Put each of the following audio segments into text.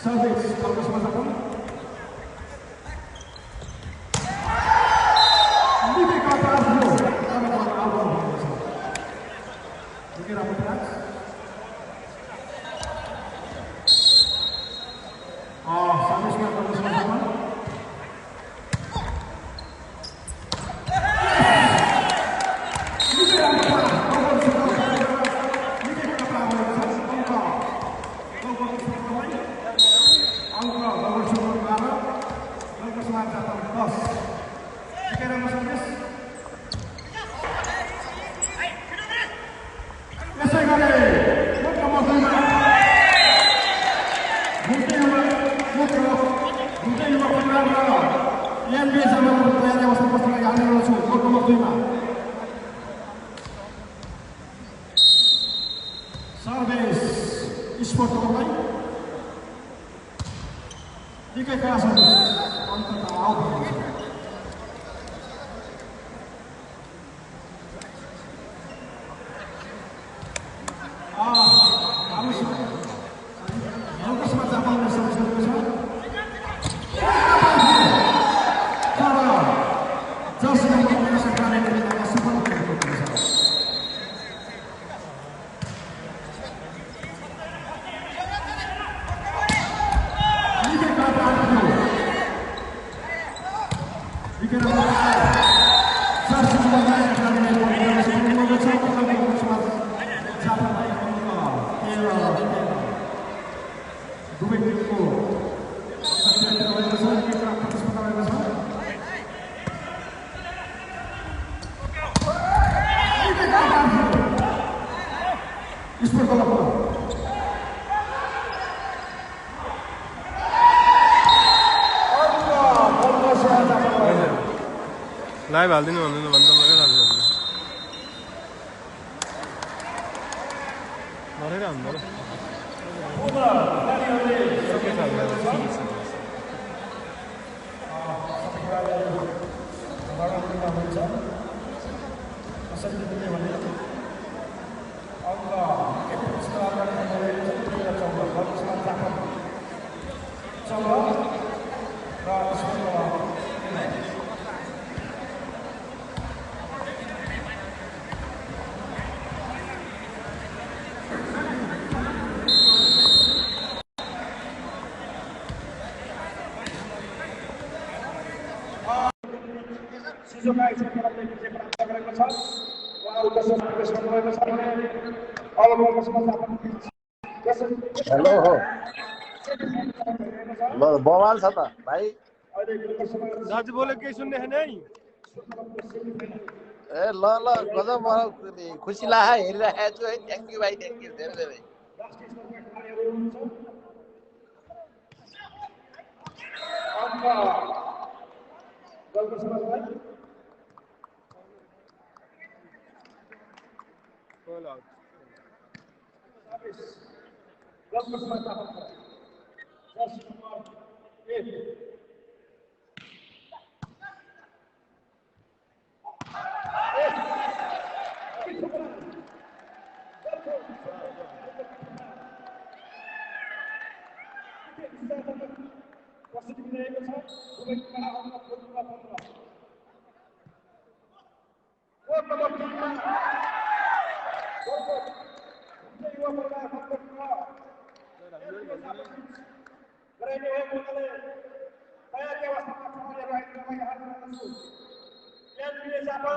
Service bagus Mas Apun. Ini kata Arjo. Karena kata Arjo. Ini rambut keras. Oh, service bagus Mas Apun. Sport online. Jika kelas untuk tahu. Harus. Yang semacam apa yang bersama-sama. Cara. Just yang menggunakan cara yang kita sebut. Live हाल्दिनु भन्दैन भन्छ मलाई लाग्छ गरेर हाम्रो hello हो ल बवाल छ त भाइ दाजु बोले केही सुन्ने छैन है ए ल ल गजब खुसी लाग्यो हेरिरहेको छु है थ्याङ्क यू भाइ थ्याङ्क यू धेरै धेरै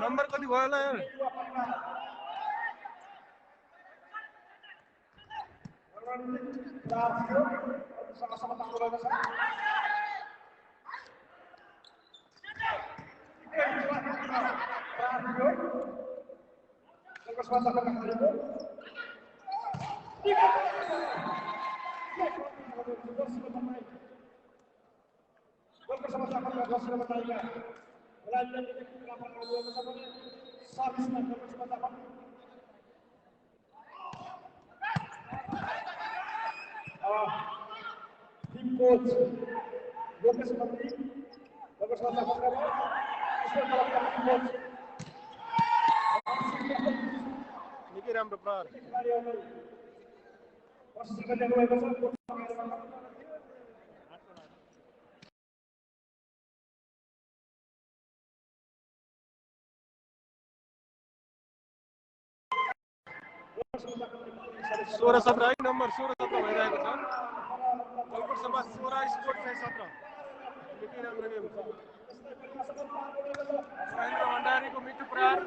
नम्बर कति भयो होला यार Tim coach, Lucas Matri, Lucas Matri, निकै राम्रो प्रहार 16-17 है नम्बर 16-17 भइरहेको छ गलकोट समाज 16 स्पोर्ट चाहिँ 17 निकै राम्रो गेम महेन्द्र भण्डारीको मिठो प्रहार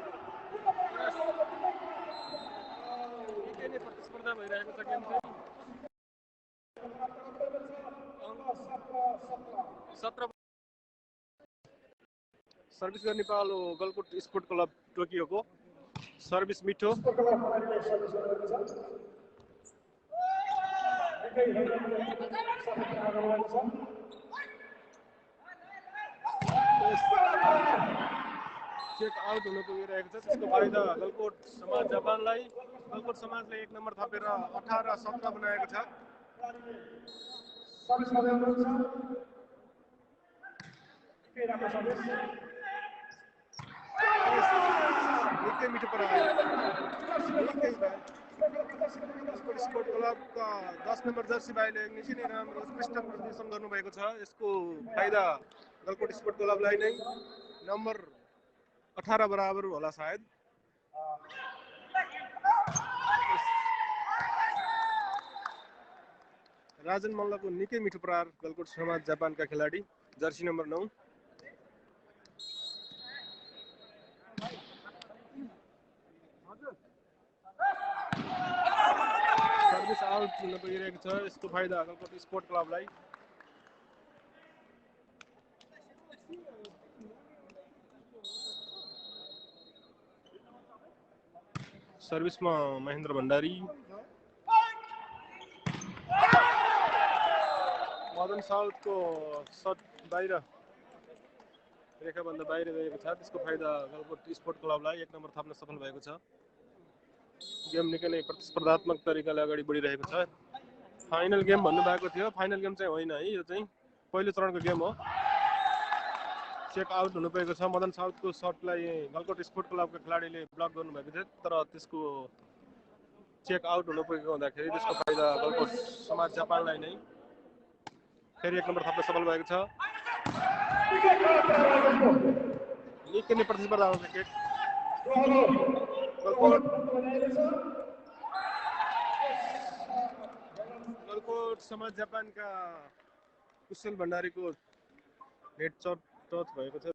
निकै नै प्रतिस्पर्धा भइरहेको छ गेम चाहिँ 17 सर्भिस गर्ने पालो गलकोट स्पोर्ट क्लब टोकियोको सर्भिस मिठो चेक आउट हुन पुगिरहेको छ त्यसको फाइदा गलकोट समाज जापानलाई गलकोट समाजले 1 नम्बर थपेर 18-17 बनाएको छ निकै मिठो परायो स्पोर्ट क्लबका 10 नम्बर जर्सी भाइले निकै नै राम्रो उत्कृष्ट प्रदर्शन गर्नुभएको छ यसको फाइदा गलकोट स्पोर्ट क्लबलाई नै नम्बर 18 बराबर होला सायद राजन मल्लको निकै मिठो प्रहार गलकोट समाज जापानका खेलाडी जर्सी नम्बर 9 सर्भिस आउट हुन पुगिरहेको छ यसको फाइदा गलकोट स्पोर्ट क्लबलाई सर्भिसमा महेन्द्र भण्डारी मदन साउथको शट बाहिर रेखाभन्दा बाहिर गएको छ त्यसको फाइदा गलकोट स्पोर्ट क्लबलाई 1 नम्बर थप्न सफल भएको छ गेम निकै नै प्रतिस्पर्धात्मक तरिकाले अगाडि बढिरहेको छ फाइनल गेम भन्नु भएको थियो फाइनल गेम चाहिँ होइन है यो चाहिँ पहिलो चरणको गेम हो चेक आउट हुनु पुगेको छ मदन साउथको शटलाई गलकोट स्पोर्ट क्लबको खेलाडीले ब्लक गर्नुभएको थियो तर त्यसको चेक आउट हुनु पुगेको हुँदाखेरि त्यसको फाइदा गलकोट समाज जापानलाई नै फेरि 1 नम्बर थप्न सफल भएको छ निकै नै प्रतिस्पर्धा हो क्रिकेट गलकोट समाज जापानका कुशल भण्डारीको नेट टच भएको छ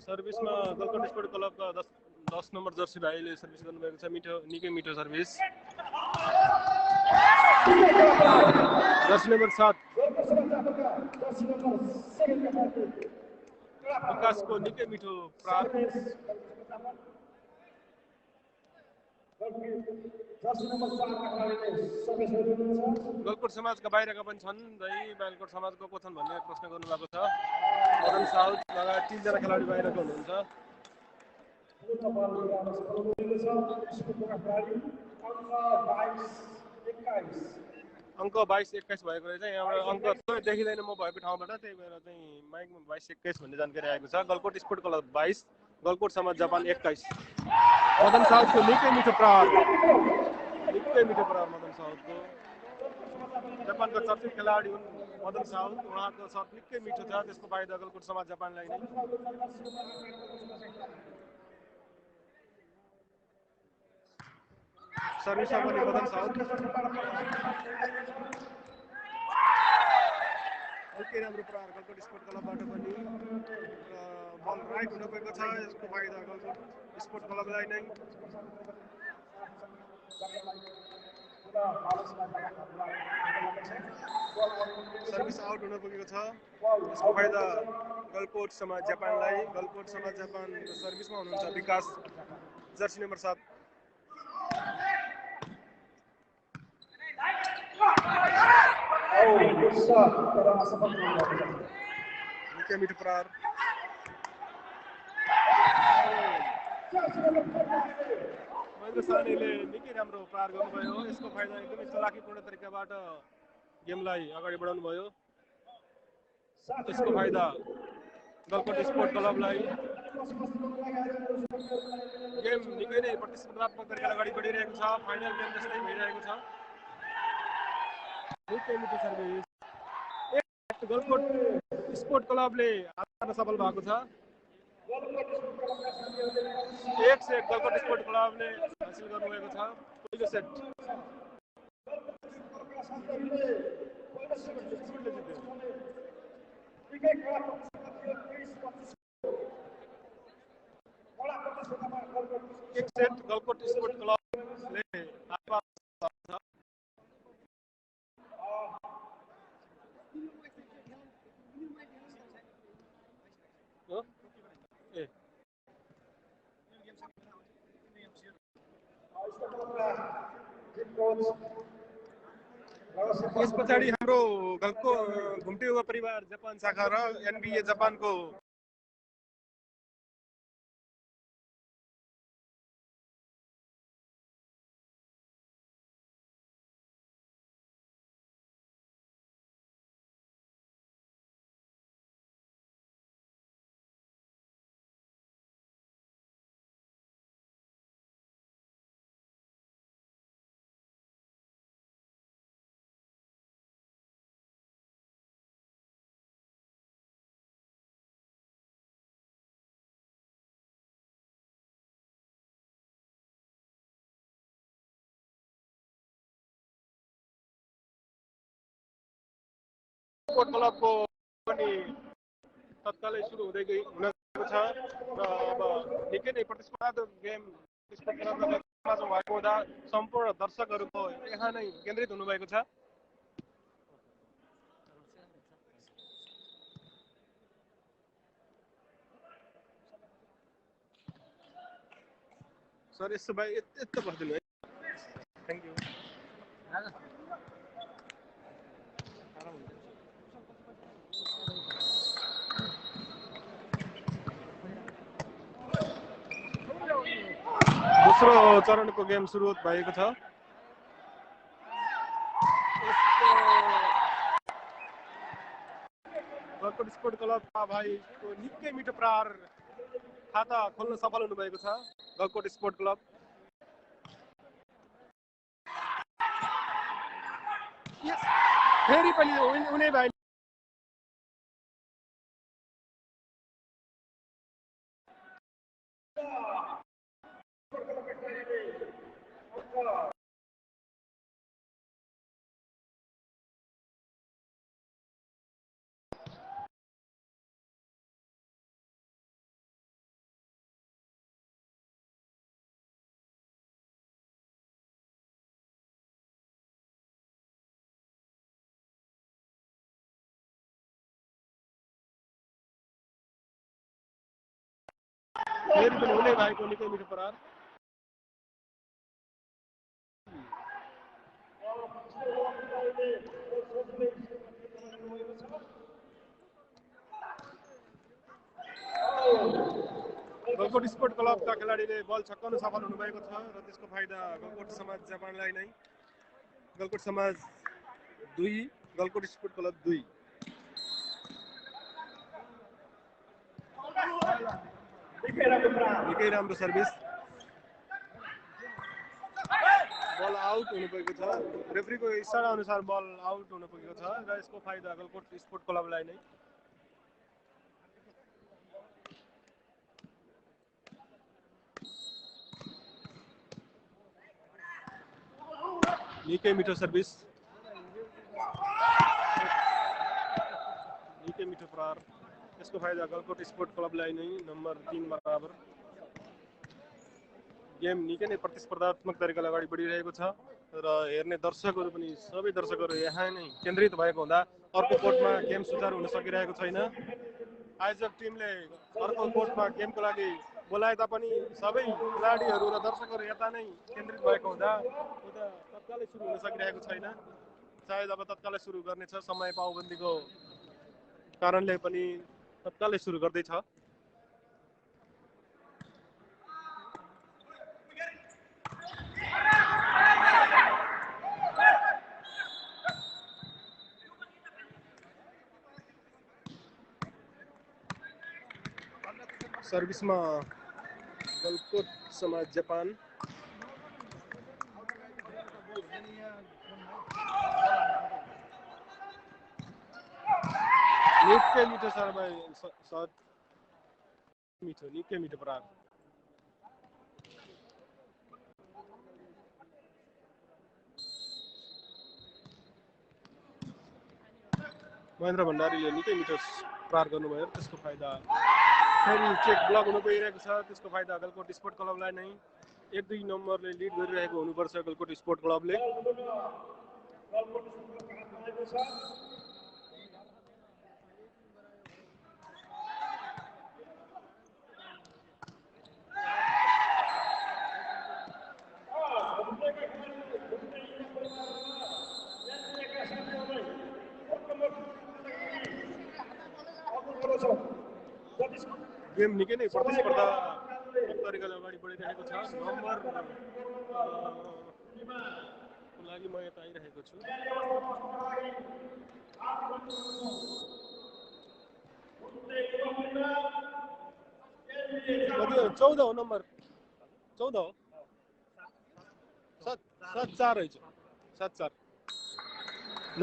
सर्भिसमा गलकोट स्पोर्ट क्लबका 10 नम्बर जर्सी भाइले सर्भिस गर्नुभएको छ मिठो निकै मिठो सर्भिस जर्सी नम्बर 7 विकासको निकै मिठो प्रहार गलकोट समाजका बाहिरका पनि छन् गलकोट समाजको को छन् भन्ने प्रश्न गर्नुभएको छ मदन साउथ लगायत 3 जना खेलाडी बाहिरको हुनुहुन्छ अङ्क 22-21 भएको रहेछ यहाँबाट अङ्क देखिँदैन म भएको ठाउँबाट त्यही भएर चाहिँ माइकमा 22-21 भन्ने जानकारी आएको छ गलकोट स्पोर्ट क्लब 22 गलकोट समाज जापान 21 मदन साउथको निकै मिठो प्रहार मदन साउथको जापानको चर्चित खेलाडी हुन् मदन साउथ उहाँको शट निकै मिठो छ त्यसको फाइदा गलकोट समाज जापानलाई नै सर्भिसमा पनि मदन साउथ निकै राम्रो प्रहार गलकोट स्पोर्ट क्लबबाट पनि बल राइट हुन गएको छ यसको फाइदा गलकोट स्पोर्ट क्लबलाई नै सर्भिस आउट हुन पुगेको छ यसको फाइदा गलकोट समाज जापानलाई गलकोट समाज जापान सर्भिसमा हुनुहुन्छ विकास जर्सी नम्बर 7 निकै मिठो प्रहार महेन्द्र सानीले निकै राम्रो प्रहार गर्नुभयो यसको फाइदा एकदमै चलाकीपूर्ण तरिकाबाट गेमलाई अगाडि बढाउनु भयो त्यसको फाइदा गलकोट स्पोर्ट क्लबलाई गेम निकै नै प्रतिस्पर्धात्मक तरिकाले अगाडि बढिरहेको छ फाइनल गेम जस्तै भइरहेको छ निकै मिठो सर्भिस गलकोट स्पोर्ट क्लबले हार्न सफल भएको छ। 1 सेट गलकोट स्पोर्ट क्लबले हासिल गर्नुभएको छ पहिलो सेट। एक सेट गलकोट स्पोर्ट क्लबले यस पछाडि हाम्रो गलको घुम्टे युवा परिवार जापान शाखा र एनबीए जापानको स्पोर्ट क्लबको पनि तत्कालै सुरु हुन गएको छ र अब निकै नै प्रतिस्पर्धात्मक गेम स्पोर्ट क्लबमा भएको हुँदा सम्पूर्ण दर्शकहरूको यहाँ नै केन्द्रित हुनुभएको छ। सर यसो भए यस्तो भनिदिनु है। Thank you. दोस्रो चरणको गेम सुरु भएको छ। गलकोट स्पोर्ट क्लबका भाइको निकै मिठो प्रहार खाता खोल्न सफल हुनुभएको छ गलकोट स्पोर्ट क्लब। फेरि पनि उनी भाइ फेरि पनि उनी भाइको निकै मिठो प्रहार। गलकोट स्पोर्ट क्लबका खेलाडीले बल छक्काउन सफल हुनुभएको छ र त्यसको फाइदा गलकोट समाज जापानलाई नै। गलकोट समाज 2 गलकोट स्पोर्ट क्लब 2। निकै राम्रो सर्भिस। बल आउट हुनु पुगेको छ। रेफ्रीको इशारा अनुसार बल आउट हुन पुगेको छ र यसको फाइदा गलकोट स्पोर्ट क्लबलाई नै। निकै मिठो सर्भिस, निकै मिठो प्रहार। यसको फाइदा गलकोट स्पोर्ट क्लबलाई नै। नम्बर 3 बराबर। गेम निकै नै प्रतिस्पर्धात्मक तरिकाले अगाडि बढिरहेको छ र हेर्ने दर्शकहरू पनि सबै दर्शकहरू यहाँ नै केन्द्रित भएको हुँदा अर्को कोर्टमा गेम सुचारू हुन सकिरहेको छैन। आयोजक टिमले अर्को कोर्टमा गेमको लागि बोलाए तापनि सबै खेलाडीहरू र दर्शकहरू यता नै केन्द्रित भएको हुँदा उता तत्कालै सुरु हुन सकिरहेको छैन। सायद अब तत्कालै सुरु गर्नेछ, समय पाबन्दीको कारणले पनि तत्कालै सुरु गर्दैछ। सर्भिसमा गलकोट समाज जापान। निकै मिठो सर्भ सर्ट मिठो निकै मिठो प्रहार महेन्द्र भण्डारीले निकै मिठो प्रहार गर्नुभयो त्यसको फाइदा फेरि चेक ब्लक हुनु गइरहेको छ त्यसको फाइदा गलकोट स्पोर्ट क्लबलाई नै 1-2 नम्बरले लिड गरिरहेको हुनुपर्छ गलकोट स्पोर्ट क्लबले गेम निकै नै प्रतिस्पर्धा तरिकाले अगाडि बढिरहेको छ नम्बर को लागि म यता आइरहेको छु 14 हो नम्बर 14 हो 7-4 रहेछ 7-4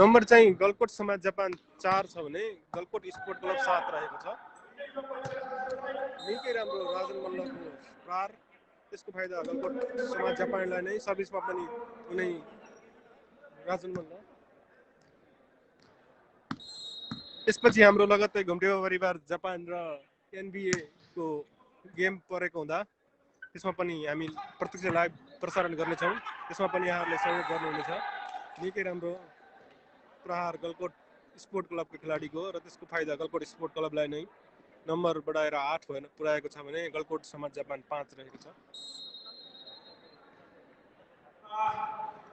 नम्बर चाहिँ गलकोट समाज जापान 4 छ भने गलकोट स्पोर्ट क्लब 7 रहेको छ निकै राम्रो राजन मल्लको प्रहार त्यसको फाइदा गलकोट समाज जापानलाई नै सर्भिसमा पनि उनी राजन मल्ल त्यसपछि हाम्रो लगत्तै घुम्टेवा परिवार जापान र एनबिए को गेम परेको हुँदा त्यसमा पनि हामी प्रत्यक्ष लाइभ प्रसारण गर्नेछौँ त्यसमा पनि यहाँहरूले सहयोग गर्नुहुनेछ निकै राम्रो प्रहार गलकोट स्पोर्ट क्लबको खेलाडीको र त्यसको फाइदा गलकोट स्पोर्ट क्लबलाई नै नम्बर बढाएर 8 पुर्याएको छ भने गलकोट समाज जापान 5 रहेको छ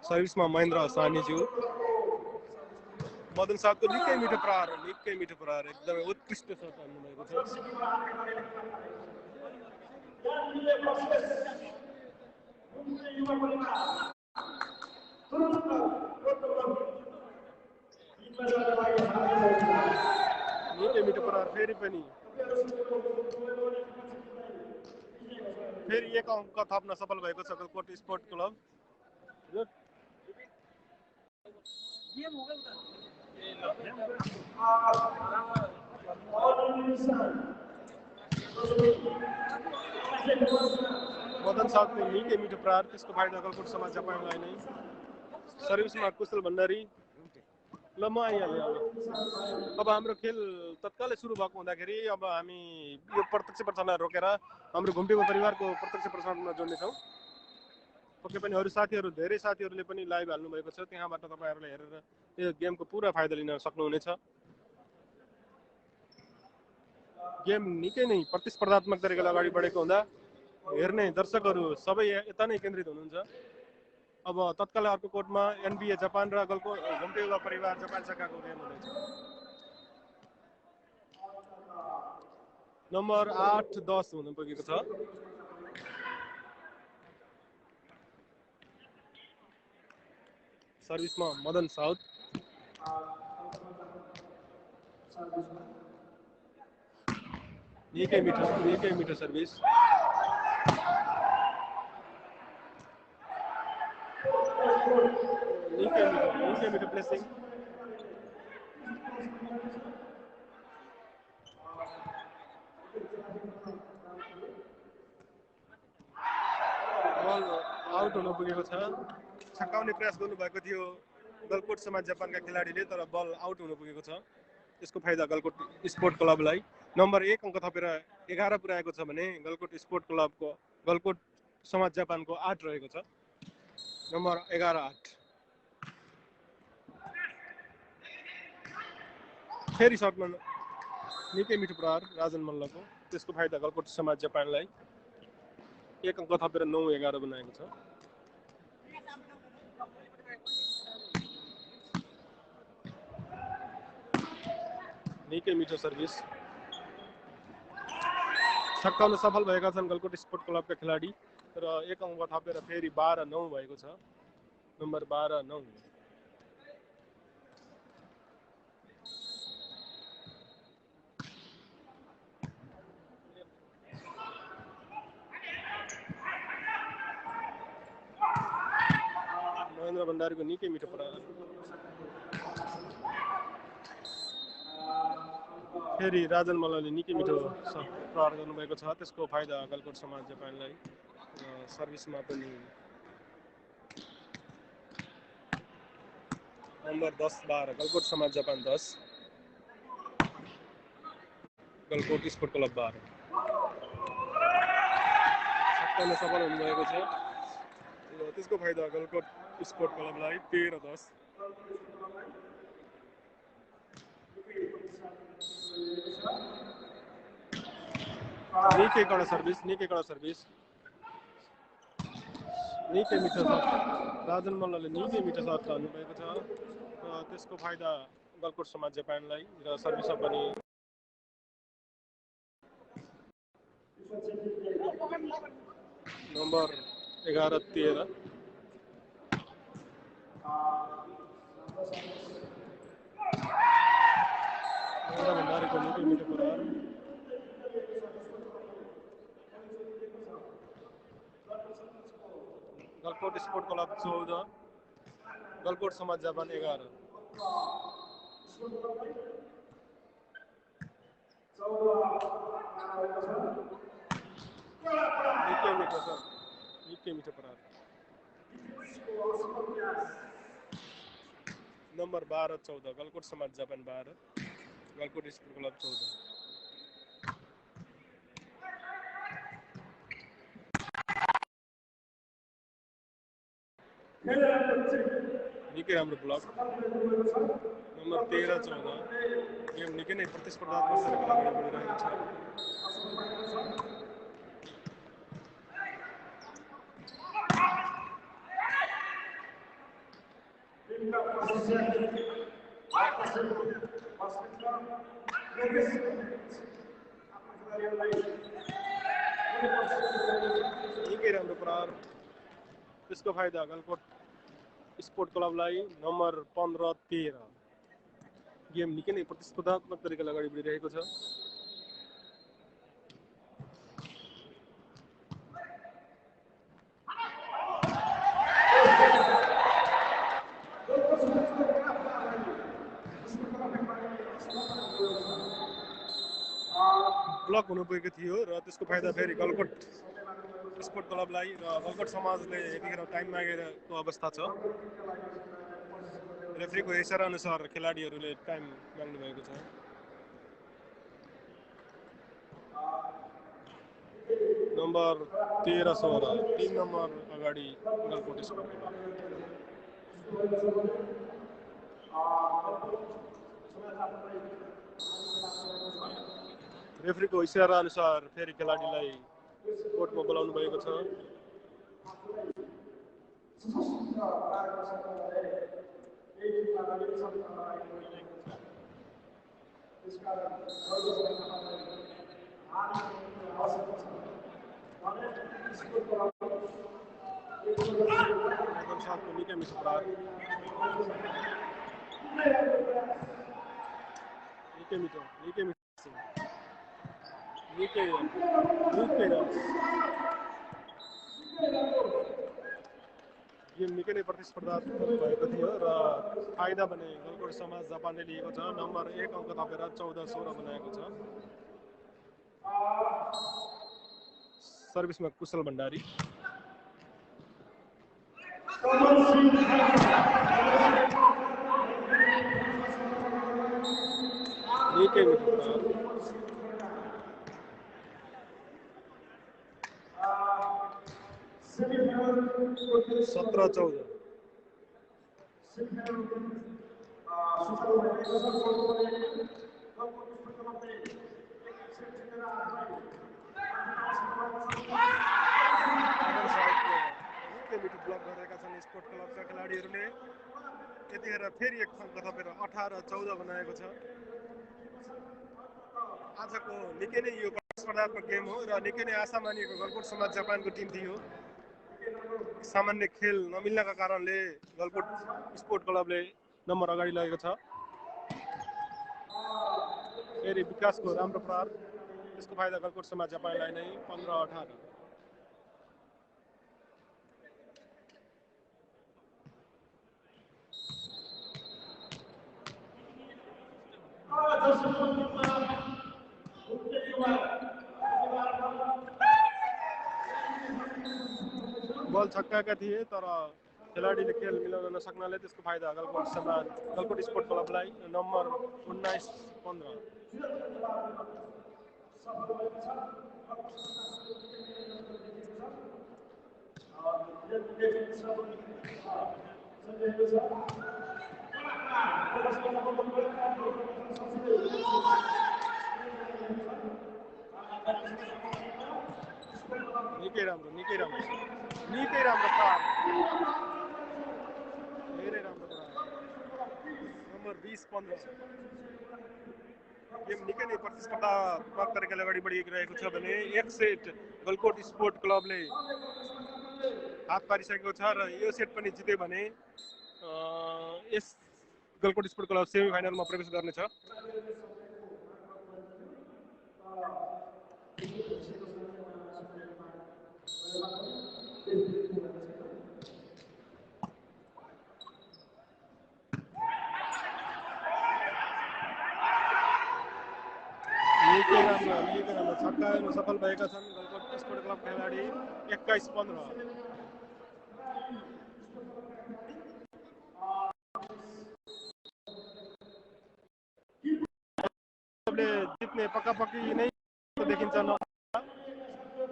सर्भिसमा महेन्द्र सानीज्यू मदन साहबको निकै मिठो प्रहार एकदमै उत्कृष्ट शट हान्नुभएको छ निकै मिठो प्रहार फेरि पनि फेरि एक अङ्क थप्न सफल भएको छ गलकोट स्पोर्ट क्लब मदन साहबको निकै मिठो प्रहार त्यसको फाइदा गलकोट समाज जापानलाई नै सर्भिसमा कुशल भण्डारी ल म आइहालेँ अब हाम्रो खेल तत्कालै सुरु भएको हुँदाखेरि अब हामी यो प्रत्यक्ष प्रसारणलाई रोकेर हाम्रो घुम्टेको परिवारको प्रत्यक्ष प्रसारणमा जोड्नेछौँ पक्कै पनि अरू साथीहरू धेरै साथीहरूले पनि लाइभ हाल्नु भएको छ त्यहाँबाट तपाईहरुले हेरेर यो गेमको पुरा फाइदा लिन सक्नुहुनेछ गेम निकै नै प्रतिस्पर्धात्मक तरिकाले अगाडि बढेको हुँदा हेर्ने दर्शकहरू सबै यता नै केन्द्रित हुनुहुन्छ अब तत्कालै अर्को कोर्टमा एनबिए जापान र घुम्टेको परिवार जापान शाखाको गेम हुँदैछ नम्बर 8-10 हुन पुगेको छ सर्भिसमा मदन साउथ निकै मिठो सर्भिस निकै मिठो प्लेसिङ बल आउट हुन पुगेको छ छक्काउने प्रयास गर्नुभएको थियो गलकोट समाज जापानका खेलाडीले तर बल आउट हुन पुगेको छ त्यसको फाइदा गलकोट स्पोर्ट क्लबलाई नम्बर 1 अङ्क थपेर 11 पुर्याएको छ भने गलकोट स्पोर्ट क्लबको गलकोट समाज जापानको 8 रहेको छ नम्बर 11-8 फेरि सर्टमा निकै मिठो प्रहार राजन मल्लको त्यसको फाइदा गलकोट समाज जापानलाई 1 अङ्क थपेर 9-11 बनाएको छ निकै मिठो सर्भिस छक्काउन सफल भएका छन् गलकोट स्पोर्ट क्लबका खेलाडी र 1 अङ्क थपेर फेरि 12-9 भएको छ नम्बर 12-9 महेन्द्र भण्डारीको निकै मिठो प्रहार फेरि राजन मल्लले निकै मिठो प्रहार गर्नुभएको छ, त्यसको फाइदा गलकोट समाज जापानलाई। र सर्भिसमा पनि नम्बर 10-12 गलकोट समाज जापान 10 गलकोट स्पोर्ट क्लब 12 छक्कामा सफल हुनुभएको छ र त्यसको फाइदा गलकोट स्पोर्ट क्लबलाई 13-10। निकै कडा सर्भिस निकै मिठो सर्भ राजन मल्लले निकै मिठो सर्भ हान्नुभएको छ र त्यसको फाइदा गलकोट समाज जापानलाई र सर्भिसमा पनि नम्बर 11-13 भण्डारीको निकै मिठो प्रहार। गलकोट स्पोर्ट क्लब 14 गलकोट समाज जापान 11। निकै मिठो प्रहार। नम्बर 12-14 गलकोट समाज जापान 12 गलकोट स्पोर्ट क्लब 14। निकै राम्रो ब्लक। नम्बर 13-14 गेम निकै नै प्रतिस्पर्धात्मक तरिकाले अगाडि बढिरहेको छ। निकै राम्रो प्रहार, त्यसको फाइदा गलकोट स्पोर्ट क्लबलाई नम्बर 15-13। गेम निकै नै प्रतिस्पर्धात्मक तरिकाले अगाडि बढिरहेको छ। ब्लक हुनुभएको थियो र त्यसको फाइदा फेरि गलकोट स्पोर्ट क्लबलाई र गलकोट समाजले यतिखेर टाइम मागेको अवस्था छ। रेफ्रीको इसारा अनुसार खेलाडीहरूले टाइम माग्नु भएको छ। नम्बर 13-16 3 नम्बर अगाडि गलकोट स्पोर्ट क्लब। रेफ्रीको इसारा अनुसार फेरि खेलाडीलाई कोर्टमा बोलाउनु भएको छ। निकै मिठो प्रहार, निकै मिठो गेम निकै नै प्रतिस्पर्धात्मक भएको थियो र फाइदा भने गलकोट समाज जापानले लिएको छ। नम्बर 1 अङ्क थपेर 14-16 बनाएको छ। सर्भिसमा कुशल भण्डारी। निकै मिठो प्रहार, 17-14 ब्लक गरेका छन् स्पोर्ट क्लबका खेलाडीहरूले। यतिखेर फेरि 1 अङ्क थपेर 18-14 बनाएको छ। आजको निकै नै यो प्रतिस्पर्धात्मक गेम हो र निकै नै आशा मानिएको गलकोट समाज जापानको टिम थियो। सामान्य खेल नमिल्नका कारणले गलकोट स्पोर्ट क्लबले नम्बर अगाडि लगेको छ। फेरि विकासको राम्रो प्रहार, त्यसको फाइदा गलकोट समाज जापानलाई नै 15-18। बल छक्काएका थिए तर खेलाडीले खेल मिलाउन नसक्नाले त्यसको फाइदा गलकोट स्पोर्ट क्लबलाई नम्बर 19-15। निकै राम्रो प्रहार, धेरै राम्रो प्रहार। नम्बर 20-15। गेम निकै नै प्रतिस्पर्धात्मक तरिकाले अगाडि बढिरहेको छ भने एक सेट गलकोट स्पोर्ट क्लबले हात पारिसकेको छ र यो सेट पनि जित्यो भने यस गलकोट स्पोर्ट क्लब सेमी फाइनलमा प्रवेश गर्नेछ। निकै राम्रो छक्कामा सफल भएका छन् गलकोट स्पोर्ट क्लब खेलाडी। 21-15। जित्ने पक्का-पक्की नै देखिन्छ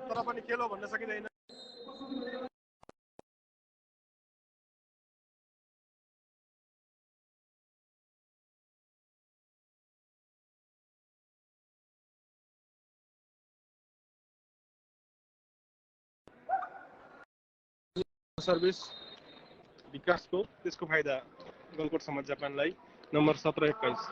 तर पनि खेल हो भन्न सकिँदैन। सर्भिस विकासको त्यसको फाइदा गलकोट समाज जापानलाई नम्बर 17-21।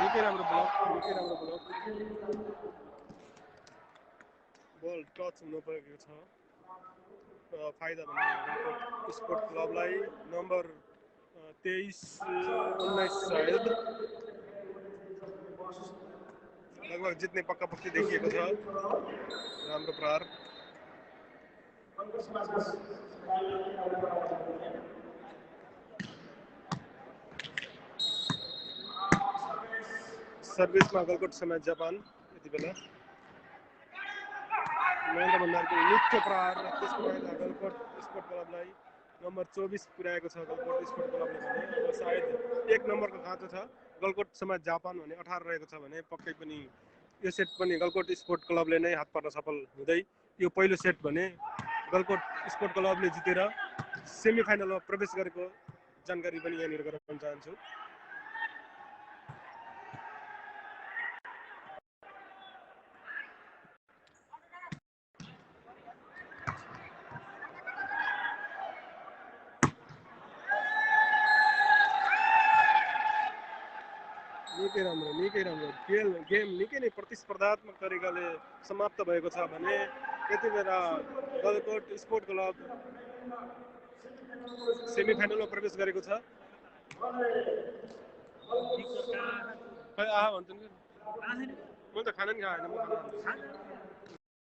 निकै राम्रो। निकै राम्रो ब्लक। बल टच हुन परेको छ। फाइदा भने गलकोट स्पोर्ट क्लबलाई नम्बर 23-19 सायद लगभग जित्ने पक्का-पक्की देखिएको छ। राम्रो प्रहार। सर्भिसमा गलकोट समाज जापान यति बेला महेन्द्र भण्डारको मुख्य प्रहार र त्यसको फाइदा गलकोट स्पोर्ट क्लबलाई नम्बर 24 पुर्याएको छ गलकोट स्पोर्ट क्लबले भने। अब सायद 1 नम्बरको खाँचो छ। गलकोट समाज जापान भने 18 रहेको छ भने पक्कै पनि यो सेट पनि गलकोट स्पोर्ट क्लबले नै हात पार्न सफल हुँदै यो पहिलो सेट भने गलकोट स्पोर्ट क्लबले जितेर सेमी फाइनलमा प्रवेश गरेको जानकारी पनि यहाँनिर गराउन चाहन्छु। निकै राम्रो गेम निकै नै प्रतिस्पर्धात्मक तरिकाले समाप्त भएको छ भने यति बेला गलकोट स्पोर्ट क्लब सेमी फाइनलमा प्रवेश गरेको छ। खै भन्छन् कि म त खाना नि खाएन, म खाना